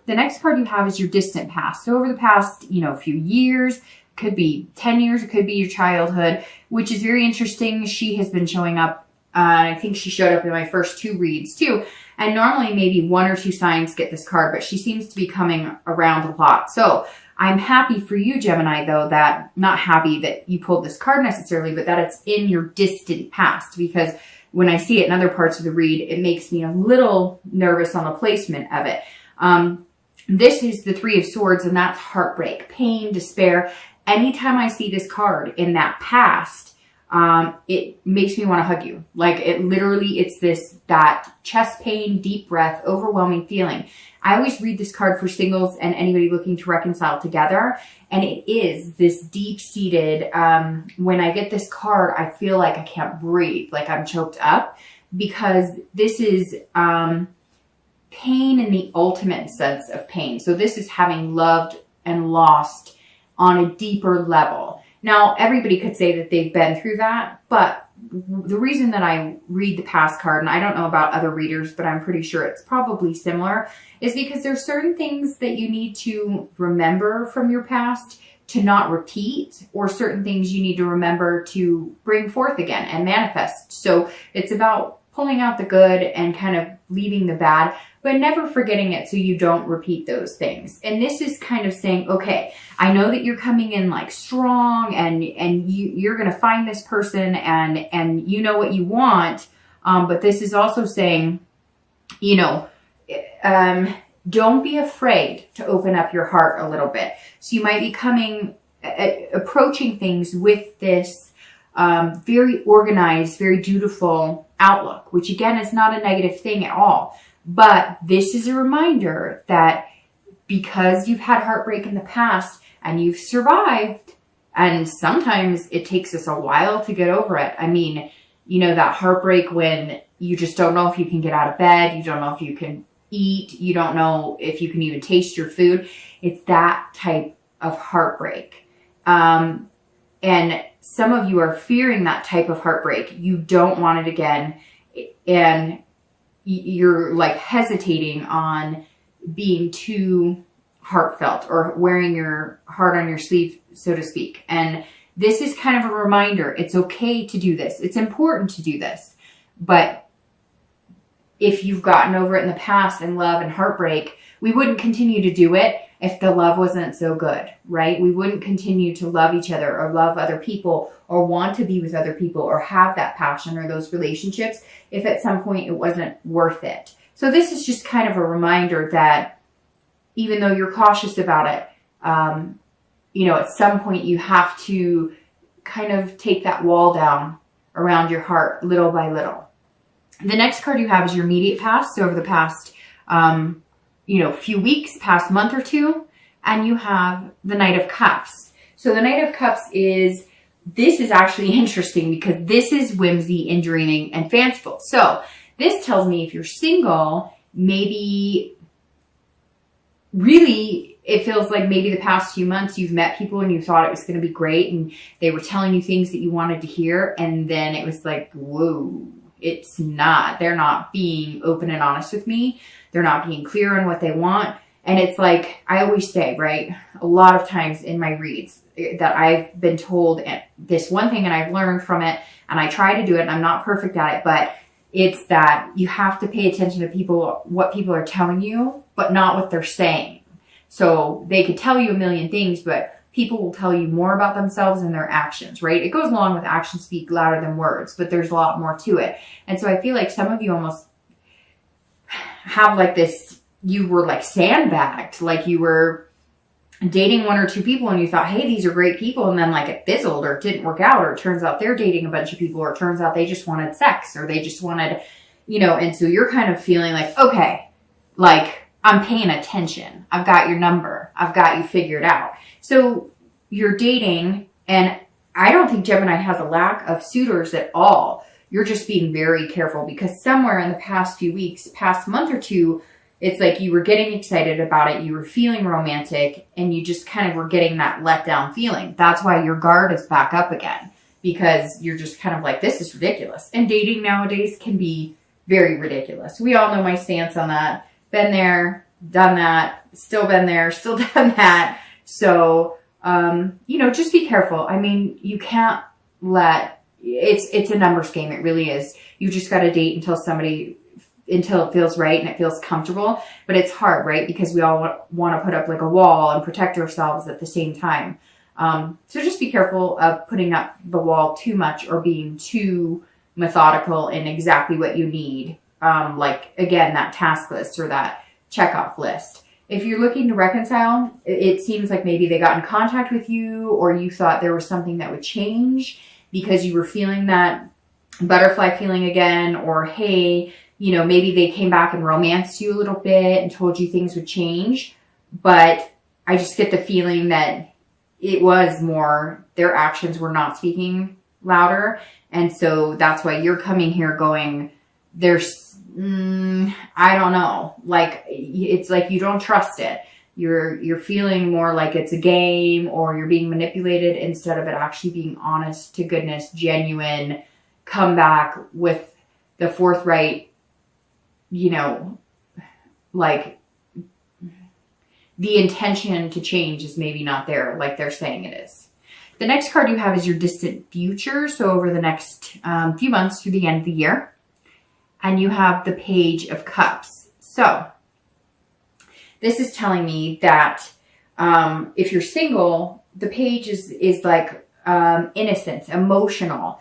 The next card you have is your distant past. So over the past, few years, could be 10 years, it could be your childhood, which is very interesting. She has been showing up. I think she showed up in my first 2 reads too. And normally maybe 1 or 2 signs get this card, but she seems to be coming around a lot. So I'm happy for you, Gemini, though, not happy that you pulled this card necessarily, but that it's in your distant past, because when I see it in other parts of the read, it makes me a little nervous on the placement of it. This is the 3 of Swords, and that's heartbreak, pain, despair. Anytime I see this card in that past, it makes me want to hug you. Like, it literally, it's that chest pain, deep breath, overwhelming feeling. I always read this card for singles and anybody looking to reconcile together. And it is this deep-seated, when I get this card, I feel like I can't breathe, like I'm choked up, because this is pain in the ultimate sense of pain. So this is having loved and lost on a deeper level. Now, everybody could say that they've been through that, but the reason that I read the past card, and I don't know about other readers, but I'm pretty sure it's probably similar, is because there's certain things that you need to remember from your past to not repeat, or certain things you need to remember to bring forth again and manifest. So it's about pulling out the good and kind of leaving the bad, but never forgetting it so you don't repeat those things. And this is kind of saying, okay, I know that you're coming in like strong, and you're going to find this person, and you know what you want. But this is also saying, don't be afraid to open up your heart a little bit. So you might be approaching things with this very organized, very dutiful outlook, which again is not a negative thing at all. But this is a reminder that because you've had heartbreak in the past and you've survived, and sometimes it takes us a while to get over it. I mean, that heartbreak when you just don't know if you can get out of bed, you don't know if you can eat, you don't know if you can even taste your food. It's that type of heartbreak. And some of you are fearing that type of heartbreak. You don't want it again. And you're like hesitating on being too heartfelt or wearing your heart on your sleeve, so to speak. And this is kind of a reminder. It's okay to do this. It's important to do this. But if you've gotten over it in the past in love and heartbreak, we wouldn't continue to do it if the love wasn't so good, right? We wouldn't continue to love each other or love other people or want to be with other people or have that passion or those relationships if at some point it wasn't worth it. So this is just kind of a reminder that even though you're cautious about it, at some point you have to kind of take that wall down around your heart little by little. The next card you have is your immediate past. So over the past, few weeks, past month or 2, and you have the Knight of Cups. So the Knight of Cups this is actually interesting because this is whimsy and dreaming and fanciful. So this tells me if you're single, maybe really it feels like maybe the past few months you've met people and you thought it was going to be great and they were telling you things that you wanted to hear, and then it was like, whoa, it's not. They're not being open and honest with me. They're not being clear on what they want. And it's like, I always say, right, a lot of times in my reads that I've been told this one thing and I've learned from it and I try to do it and I'm not perfect at it, but it's that you have to pay attention to what people are telling you, but not what they're saying. So they could tell you a million things, but people will tell you more about themselves and their actions, right? It goes along with actions speak louder than words, but there's a lot more to it. And so I feel like some of you almost have like this, you were like sandbagged, like you were dating 1 or 2 people and you thought, hey, these are great people. And then like it fizzled or it didn't work out, or it turns out they're dating a bunch of people, or it turns out they just wanted sex, or they just wanted, and so you're kind of feeling like, okay, like I'm paying attention. I've got your number. I've got you figured out. So you're dating, and I don't think Gemini has a lack of suitors at all. You're just being very careful because somewhere in the past few weeks, past month or 2, it's like you were getting excited about it. You were feeling romantic and you just kind of were getting that let down feeling. That's why your guard is back up again, because you're just kind of like, this is ridiculous. And dating nowadays can be very ridiculous. We all know my stance on that. Been there, done that, still been there, still done that. So, you know, just be careful. I mean, you can't let, it's a numbers game. It really is. You just got to date until it feels right and it feels comfortable. But it's hard, right? Because we all want to put up like a wall and protect ourselves at the same time. So just be careful of putting up the wall too much or being too methodical in exactly what you need. Like, again, that task list or that checkoff list. If you're looking to reconcile, it seems like maybe they got in contact with you, or you thought there was something that would change because you were feeling that butterfly feeling again, or hey, you know, maybe they came back and romanced you a little bit and told you things would change. But I just get the feeling that it was more, their actions were not speaking louder. And so that's why you're coming here going, there's, I don't know. Like, it's like you don't trust it. You're feeling more like it's a game, or you're being manipulated instead of it actually being honest to goodness, genuine, come back with the forthright, you know, like the intention to change is maybe not there like they're saying it is. The next card you have is your distant future. So over the next few months through the end of the year. And you have the Page of Cups. So this is telling me that if you're single, the page is like innocence, emotional.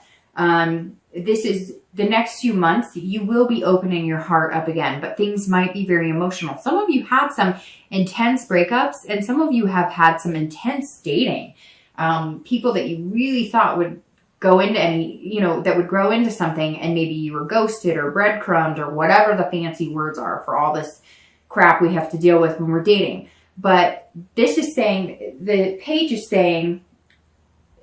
This is the next few months, you will be opening your heart up again, but things might be very emotional. Some of you had some intense breakups, and some of you have had some intense dating. People that you really thought would go into any, you know, that would grow into something, and maybe you were ghosted or breadcrumbed or whatever the fancy words are for all this crap we have to deal with when we're dating. But this is saying, the page is saying,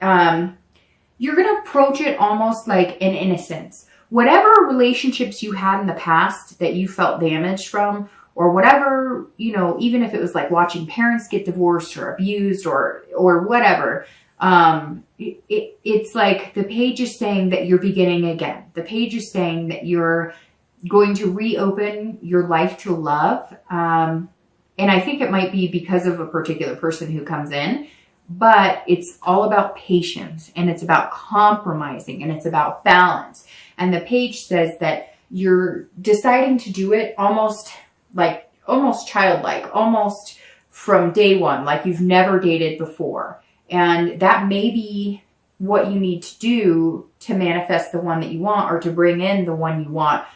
you're going to approach it almost like an innocence. Whatever relationships you had in the past that you felt damaged from, or whatever, you know, even if it was like watching parents get divorced or abused or whatever, it's like the page is saying that you're beginning again. The page is saying that you're going to reopen your life to love. And I think it might be because of a particular person who comes in, but it's all about patience, and it's about compromising, and it's about balance. And the page says that you're deciding to do it almost childlike, almost from day one, like you've never dated before. And that may be what you need to do to manifest the one that you want, or to bring in the one you want.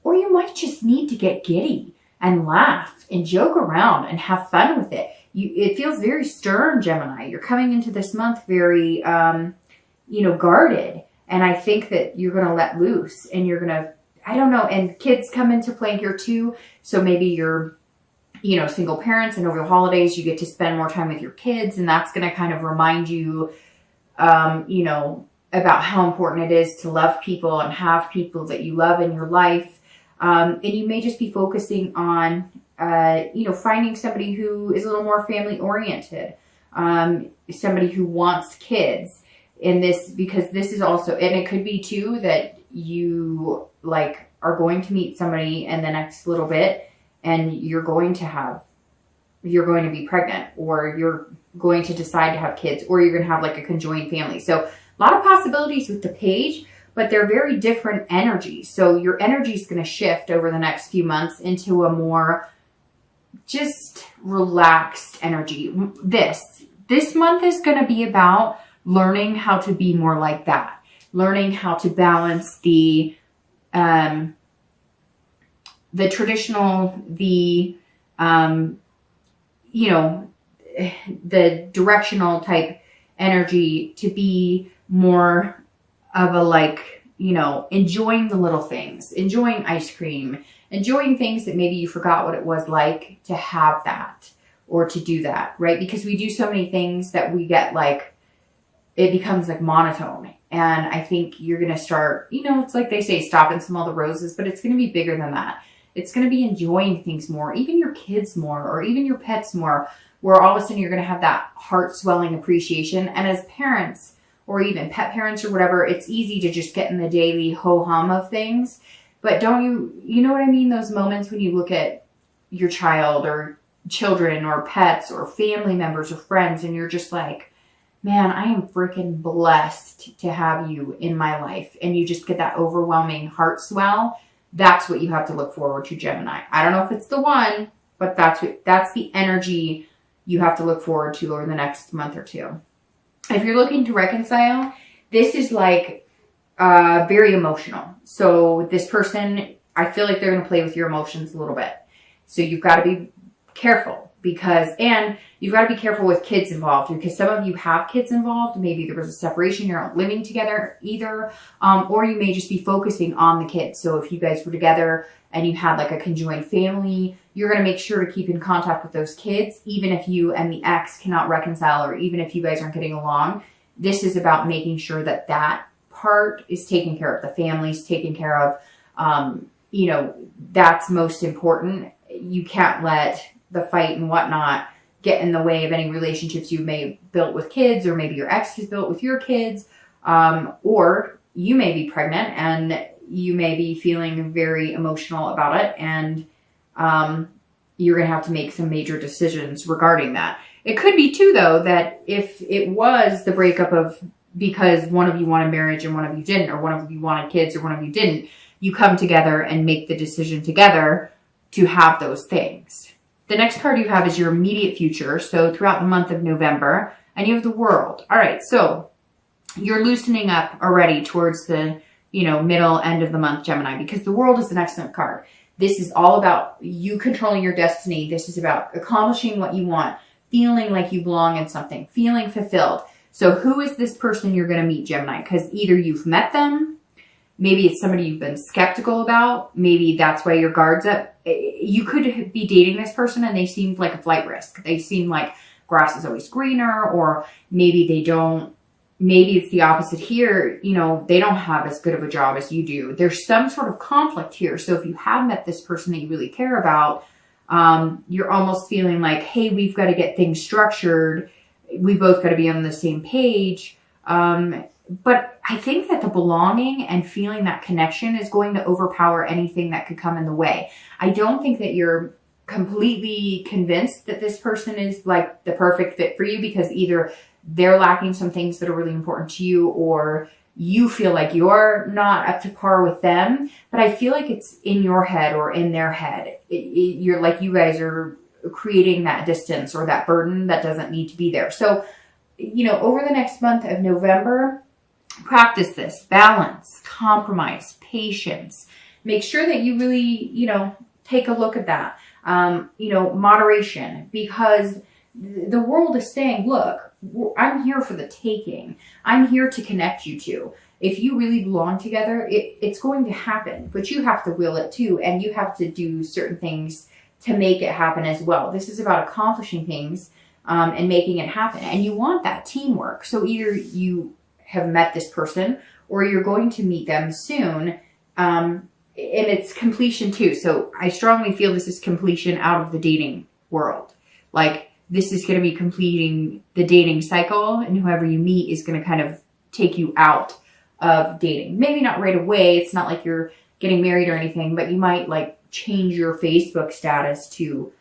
Or you might just need to get giddy and laugh and joke around and have fun with it. It feels very stern, Gemini. You're coming into this month very, you know, guarded. And I think that you're going to let loose, and you're going to, I don't know, and kids come into play here too. So maybe you're, you know, single parents, and over the holidays you get to spend more time with your kids, and that's going to kind of remind you, you know, about how important it is to love people and have people that you love in your life. And you may just be focusing on, you know, finding somebody who is a little more family oriented, somebody who wants kids in this, because this is also, and it could be too that you like are going to meet somebody in the next little bit, and you're going to be pregnant, or you're going to decide to have kids, or you're going to have like a conjoined family. So a lot of possibilities with the page, but they're very different energies. So your energy is going to shift over the next few months into a more just relaxed energy. This month is going to be about learning how to be more like that, learning how to balance the traditional, you know, the directional type energy to be more of a, like, you know, enjoying the little things, enjoying ice cream, enjoying things that maybe you forgot what it was like to have that or to do that, right? Because we do so many things that we get like, it becomes like monotone. And I think you're going to start, you know, it's like they say, stop and smell the roses, but it's going to be bigger than that. It's going to be enjoying things more, even your kids more, or even your pets more, where all of a sudden you're going to have that heart swelling appreciation. And as parents, or even pet parents or whatever, it's easy to just get in the daily ho-hum of things. But don't you know what I mean? Those moments when you look at your child or children or pets or family members or friends, and you're just like, man, I am freaking blessed to have you in my life, and you just get that overwhelming heart swell, that's what you have to look forward to, Gemini. I don't know if it's the one, but that's the energy you have to look forward to over the next month or two. If you're looking to reconcile, this is like very emotional. So this person, I feel like they're going to play with your emotions a little bit. So you've got to be careful and you've got to be careful with kids involved, because some of you have kids involved. Maybe there was a separation, you're not living together either, or you may just be focusing on the kids. So if you guys were together and you had like a conjoined family, you're going to make sure to keep in contact with those kids, even if you and the ex cannot reconcile, or even if you guys aren't getting along. This is about making sure that that part is taken care of, the family's taken care of. You know, that's most important. You can't let the fight and whatnot get in the way of any relationships you may have built with kids, or maybe your ex has built with your kids, or you may be pregnant and you may be feeling very emotional about it, and you're going to have to make some major decisions regarding that. It could be too, though, that if it was the breakup of because one of you wanted marriage and one of you didn't, or one of you wanted kids or one of you didn't, you come together and make the decision together to have those things. The next card you have is your immediate future. So throughout the month of November, and you have the World. All right, so you're loosening up already towards the, middle end of the month, Gemini, because the World is an excellent card. This is all about you controlling your destiny. This is about accomplishing what you want, feeling like you belong in something, feeling fulfilled. So who is this person you're going to meet, Gemini? Because either you've met them, maybe it's somebody you've been skeptical about. Maybe that's why your guard's up. You could be dating this person and they seemed like a flight risk. They seem like grass is always greener, or maybe they don't. Maybe it's the opposite here. They don't have as good of a job as you do. There's some sort of conflict here. So if you have met this person that you really care about, you're almost feeling like, hey, we've got to get things structured. We both got to be on the same page. But I think that the belonging and feeling that connection is going to overpower anything that could come in the way. I don't think that you're completely convinced that this person is like the perfect fit for you, because either they're lacking some things that are really important to you, or you feel like you're not up to par with them. But I feel like it's in your head or in their head. You're like, you guys are creating that distance or that burden that doesn't need to be there. So, over the next month of November, practice this balance, compromise, patience. Make sure that you really, take a look at that. Moderation, because the World is saying, look, I'm here for the taking. I'm here to connect you two. If you really belong together, it's going to happen, but you have to will it too. And you have to do certain things to make it happen as well. This is about accomplishing things and making it happen. And you want that teamwork. So either you have met this person or you're going to meet them soon. And it's completion too. So I strongly feel this is completion out of the dating world. Like, this is going to be completing the dating cycle, and whoever you meet is going to kind of take you out of dating. Maybe not right away. It's not like you're getting married or anything, but you might like change your Facebook status to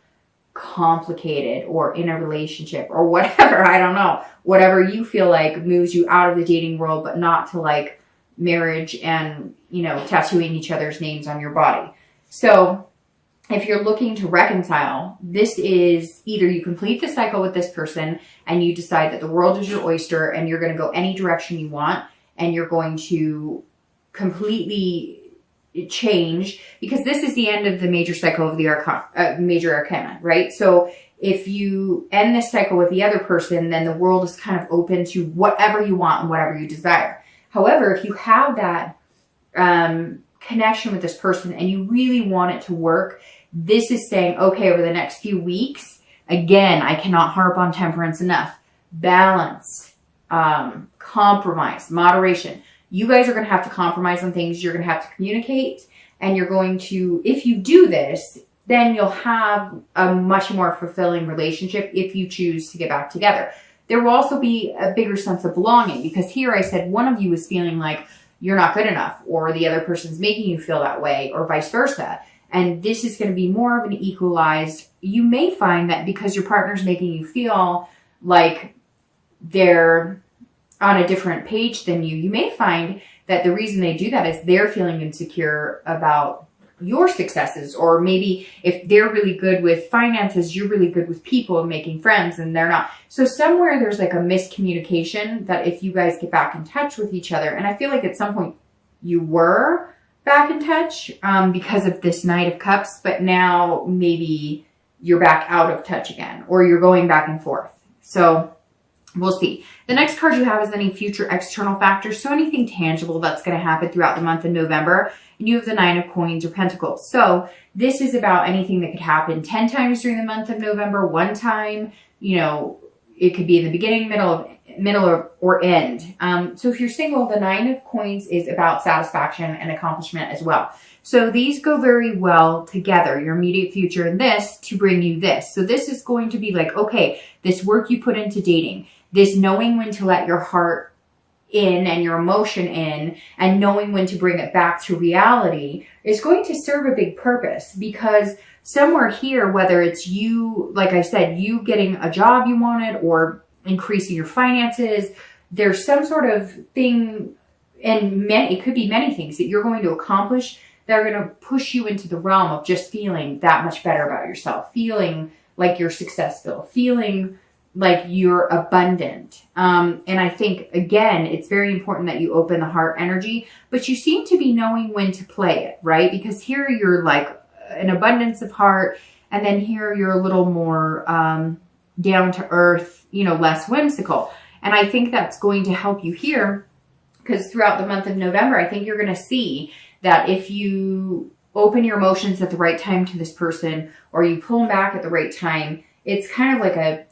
complicated or in a relationship or whatever. I don't know. Whatever you feel like moves you out of the dating world, but not to like marriage and, tattooing each other's names on your body. So if you're looking to reconcile, this is either you complete the cycle with this person and you decide that the world is your oyster and you're going to go any direction you want, and you're going to completely change, because this is the end of the major cycle of the major arcana, right? So if you end this cycle with the other person, then the world is kind of open to whatever you want and whatever you desire. However, if you have that connection with this person and you really want it to work, this is saying, okay, over the next few weeks, again, I cannot harp on temperance enough. Balance, compromise, moderation. You guys are going to have to compromise on things. You're going to have to communicate, and you're going to, if you do this, then you'll have a much more fulfilling relationship if you choose to get back together. There will also be a bigger sense of belonging, because here I said one of you is feeling like you're not good enough, or the other person's making you feel that way, or vice versa. And this is going to be more of an equalized. You may find that because your partner's making you feel like they're on a different page than you may find that the reason they do that is they're feeling insecure about your successes. Or maybe if they're really good with finances, you're really good with people and making friends, and they're not. So somewhere there's like a miscommunication that if you guys get back in touch with each other, and I feel like at some point you were back in touch because of this Knight of Cups, but now maybe you're back out of touch again, or you're going back and forth. So we'll see. The next card you have is any future external factors. So anything tangible that's going to happen throughout the month of November. And you have the 9 of Coins or Pentacles. So this is about anything that could happen 10 times during the month of November, one time. You know, it could be in the beginning, middle or end. So if you're single, the 9 of Coins is about satisfaction and accomplishment as well. So these go very well together, your immediate future and this to bring you this. So this is going to be like, okay, this work you put into dating, this knowing when to let your heart in and your emotion in, and knowing when to bring it back to reality is going to serve a big purpose, because somewhere here, whether it's you, like I said, you getting a job you wanted or increasing your finances, there's some sort of thing, and it could be many things that you're going to accomplish that are going to push you into the realm of just feeling that much better about yourself, feeling like you're successful, feeling like you're abundant. And I think, again, it's very important that you open the heart energy, but you seem to be knowing when to play it, right? Because here you're like an abundance of heart, and then here you're a little more down to earth, you know, less whimsical. And I think that's going to help you here, because throughout the month of November, I think you're going to see that if you open your emotions at the right time to this person, or you pull them back at the right time, it's kind of like a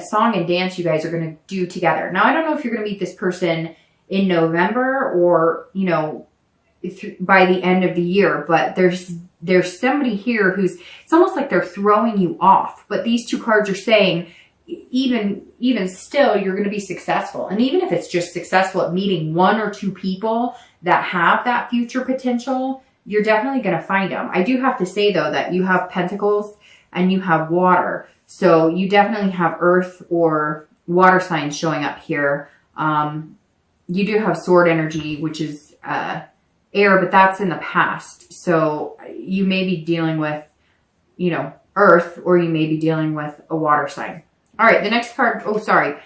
song and dance you guys are going to do together. Now, I don't know if you're going to meet this person in November or, you know, by the end of the year, but there's somebody here who's, it's almost like they're throwing you off. But these two cards are saying, even still, you're going to be successful. And even if it's just successful at meeting 1 or 2 people that have that future potential, you're definitely going to find them. I do have to say, though, that you have Pentacles and you have water. So you definitely have earth or water signs showing up here. You do have sword energy, which is air, but that's in the past. So you may be dealing with, you know, earth, or you may be dealing with a water sign. All right, the next card. Oh, sorry.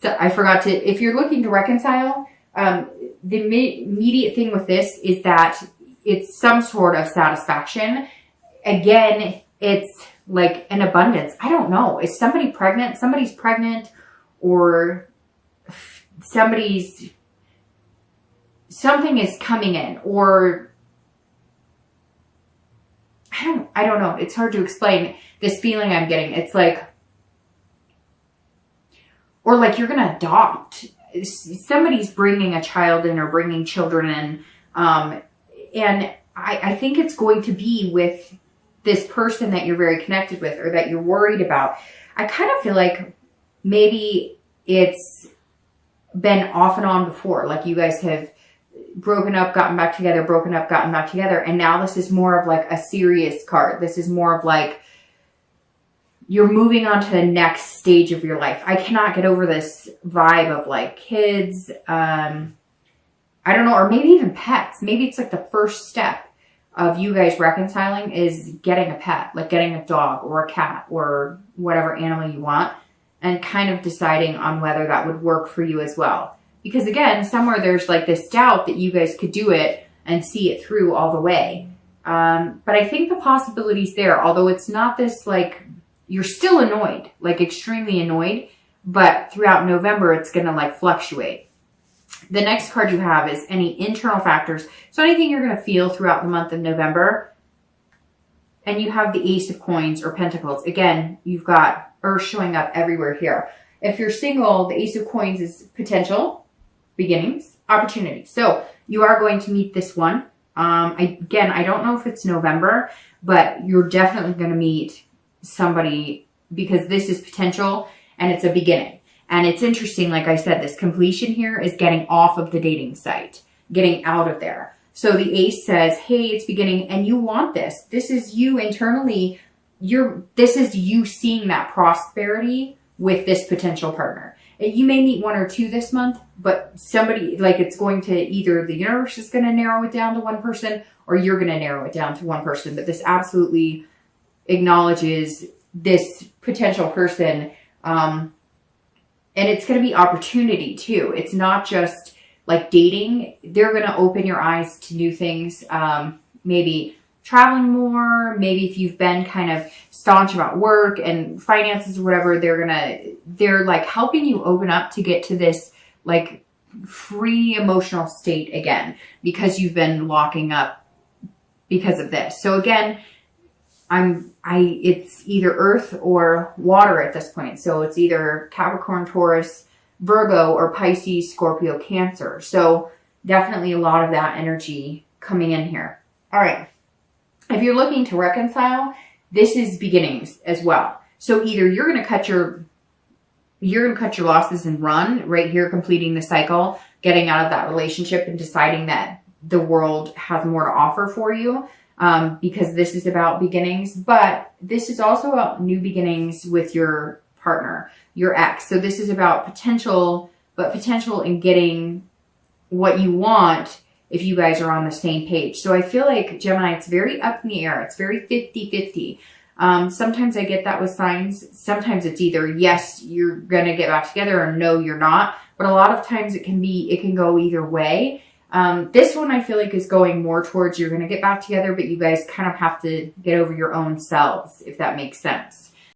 I forgot to, if you're looking to reconcile, the immediate thing with this is that it's some sort of satisfaction. Again, it's like an abundance. I don't know. Is somebody pregnant? Somebody's pregnant, or something is coming in, or I don't know. It's hard to explain this feeling I'm getting. It's like, or like you're going to adopt. Somebody's bringing a child in or bringing children in. And I think it's going to be with this person that you're very connected with, or that you're worried about. I kind of feel like maybe it's been off and on before. Like you guys have broken up, gotten back together, broken up, gotten back together. And now this is more of like a serious card. This is more of like you're moving on to the next stage of your life. I cannot get over this vibe of like kids. I don't know, or maybe even pets. Maybe it's like the first step of you guys reconciling is getting a pet, like getting a dog or a cat or whatever animal you want, and kind of deciding on whether that would work for you as well. Because again, somewhere there's like this doubt that you guys could do it and see it through all the way. But I think the possibility's there, although it's not this like, you're still annoyed, like extremely annoyed, but throughout November, it's going to like fluctuate. The next card you have is any internal factors. So anything you're going to feel throughout the month of November. And you have the Ace of Coins or Pentacles. Again, you've got Earth showing up everywhere here. If you're single, the Ace of Coins is potential, beginnings, opportunity. So you are going to meet this one. Again, I don't know if it's November, but you're definitely going to meet somebody, because this is potential and it's a beginning. And it's interesting, like I said, this completion here is getting off of the dating site, getting out of there. So the ace says, hey, it's beginning and you want this. This is you internally. This is you seeing that prosperity with this potential partner. You may meet one or two this month, but somebody, like, it's going to either the universe is going to narrow it down to one person or you're going to narrow it down to one person. But this absolutely acknowledges this potential person. And it's going to be opportunity too. It's not just like dating. They're going to open your eyes to new things. Maybe traveling more. Maybe if you've been kind of staunch about work and finances or whatever, they're like helping you open up to get to this like free emotional state again, because you've been locking up because of this. So again, it's either earth or water at this point. So it's either Capricorn, Taurus, Virgo, or Pisces, Scorpio, Cancer. So definitely a lot of that energy coming in here. All right. If you're looking to reconcile, this is beginnings as well. So either you're going to cut your losses and run right here, completing the cycle, getting out of that relationship and deciding that the world has more to offer for you, because this is about beginnings. But this is also about new beginnings with your partner, your ex. So this is about potential in getting what you want if you guys are on the same page. So I feel like, Gemini, it's very up in the air. It's very 50-50. Sometimes I get that with signs. Sometimes it's either yes, you're going to get back together, or no, you're not. But a lot of times it can go either way. This one I feel like is going more towards you're going to get back together, but you guys kind of have to get over your own selves, if that makes sense.